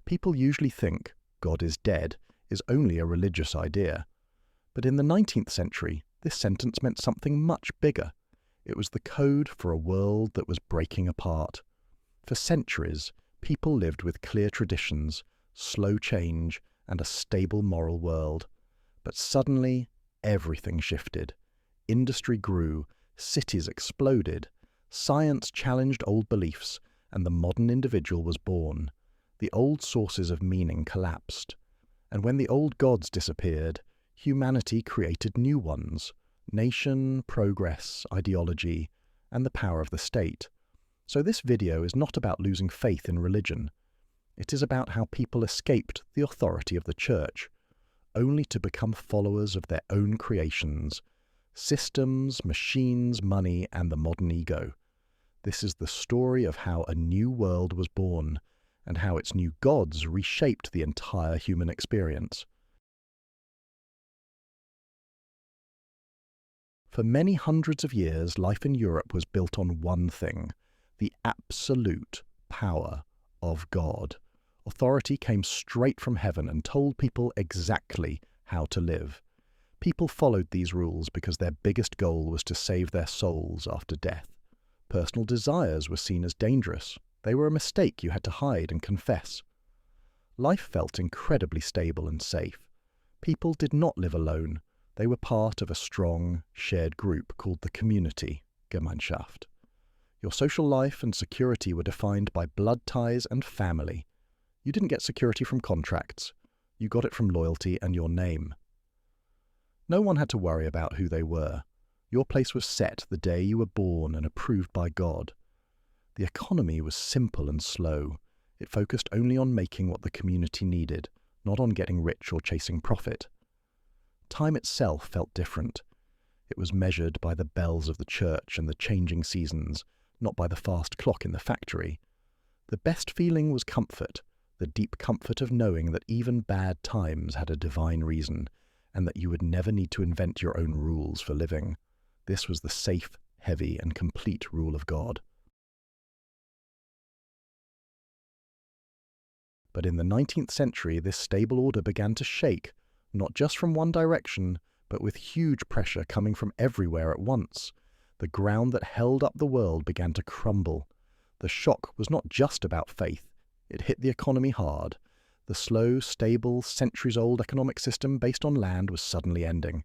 People usually think God is dead is only a religious idea. But in the 19th century, this sentence meant something much bigger. It was the code for a world that was breaking apart. For centuries, people lived with clear traditions, slow change, and a stable moral world. But suddenly, everything shifted. Industry grew, cities exploded, science challenged old beliefs, and the modern individual was born. The old sources of meaning collapsed. And when the old gods disappeared, humanity created new ones: nation, progress, ideology, and the power of the state. So this video is not about losing faith in religion. It is about how people escaped the authority of the church, only to become followers of their own creations: systems, machines, money, and the modern ego. This is the story of how a new world was born, and how its new gods reshaped the entire human experience. For many hundreds of years, life in Europe was built on one thing: the absolute power of God. Authority came straight from heaven and told people exactly how to live. People followed these rules because their biggest goal was to save their souls after death. Personal desires were seen as dangerous. They were a mistake you had to hide and confess. Life felt incredibly stable and safe. People did not live alone. They were part of a strong, shared group called the community, Gemeinschaft. Your social life and security were defined by blood ties and family. You didn't get security from contracts. You got it from loyalty and your name. No one had to worry about who they were. Your place was set the day you were born and approved by God. The economy was simple and slow. It focused only on making what the community needed, not on getting rich or chasing profit. Time itself felt different. It was measured by the bells of the church and the changing seasons, not by the fast clock in the factory. The best feeling was comfort, the deep comfort of knowing that even bad times had a divine reason, and that you would never need to invent your own rules for living. This was the safe, heavy, and complete rule of God. But in the 19th century, this stable order began to shake, not just from one direction, but with huge pressure coming from everywhere at once. The ground that held up the world began to crumble. The shock was not just about faith. It hit the economy hard. The slow, stable, centuries-old economic system based on land was suddenly ending.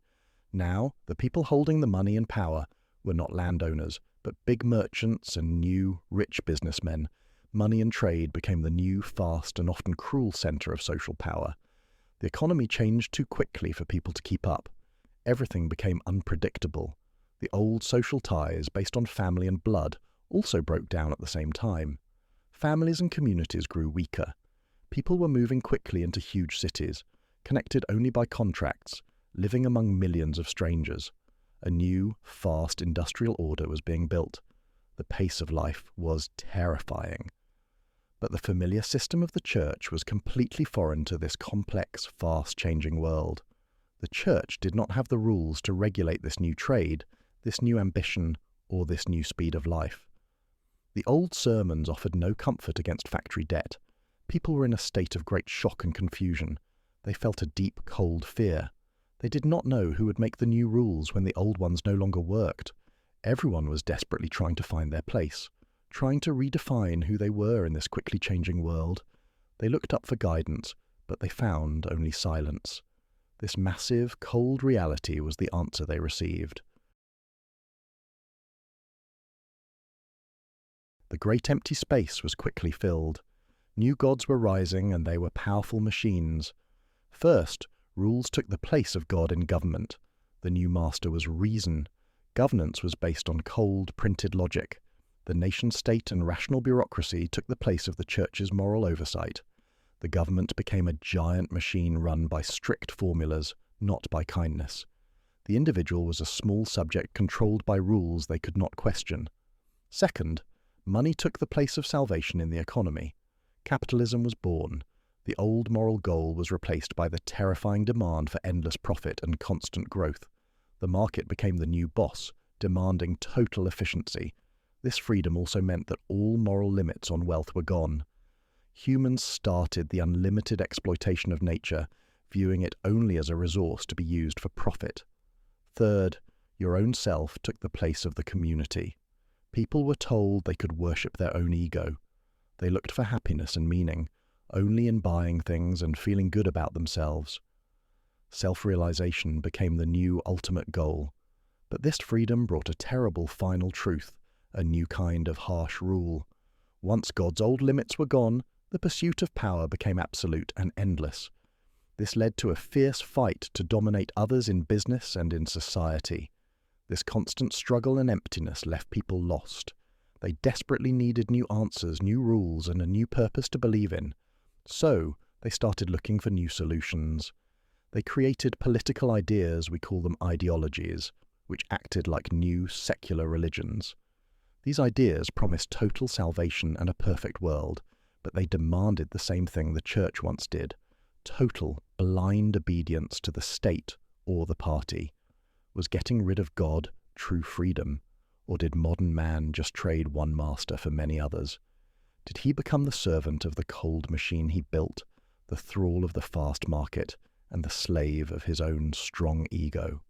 Now, the people holding the money and power were not landowners, but big merchants and new, rich businessmen. Money and trade became the new, fast, and often cruel center of social power. The economy changed too quickly for people to keep up. Everything became unpredictable. The old social ties based on family and blood also broke down at the same time. Families and communities grew weaker. People were moving quickly into huge cities, connected only by contracts, living among millions of strangers. A new, fast industrial order was being built. The pace of life was terrifying. But the familiar system of the church was completely foreign to this complex, fast-changing world. The church did not have the rules to regulate this new trade, this new ambition, or this new speed of life. The old sermons offered no comfort against factory debt. People were in a state of great shock and confusion. They felt a deep, cold fear. They did not know who would make the new rules when the old ones no longer worked. Everyone was desperately trying to find their place, trying to redefine who they were in this quickly changing world. They looked up for guidance, but they found only silence. This massive, cold reality was the answer they received. The great empty space was quickly filled. New gods were rising, and they were powerful machines. First, rules took the place of God in government. The new master was reason. Governance was based on cold, printed logic. The nation-state and rational bureaucracy took the place of the church's moral oversight. The government became a giant machine run by strict formulas, not by kindness. The individual was a small subject controlled by rules they could not question. Second, money took the place of salvation in the economy. Capitalism was born. The old moral goal was replaced by the terrifying demand for endless profit and constant growth. The market became the new boss, demanding total efficiency. This freedom also meant that all moral limits on wealth were gone. humans started the unlimited exploitation of nature, viewing it only as a resource to be used for profit. Third, your own self took the place of the community. People were told they could worship their own ego. They looked for happiness and meaning only in buying things and feeling good about themselves. Self-realization became the new ultimate goal. But this freedom brought a terrible final truth, a new kind of harsh rule. Once God's old limits were gone, the pursuit of power became absolute and endless. This led to a fierce fight to dominate others in business and in society. This constant struggle and emptiness left people lost. They desperately needed new answers, new rules, and a new purpose to believe in. So, they started looking for new solutions. They created political ideas, we call them ideologies, which acted like new secular religions. These ideas promised total salvation and a perfect world, but they demanded the same thing the church once did: total, blind obedience to the state or the party. Was getting rid of God true freedom, or did modern man just trade one master for many others? Did he become the servant of the cold machine he built, the thrall of the fast market, and the slave of his own strong ego?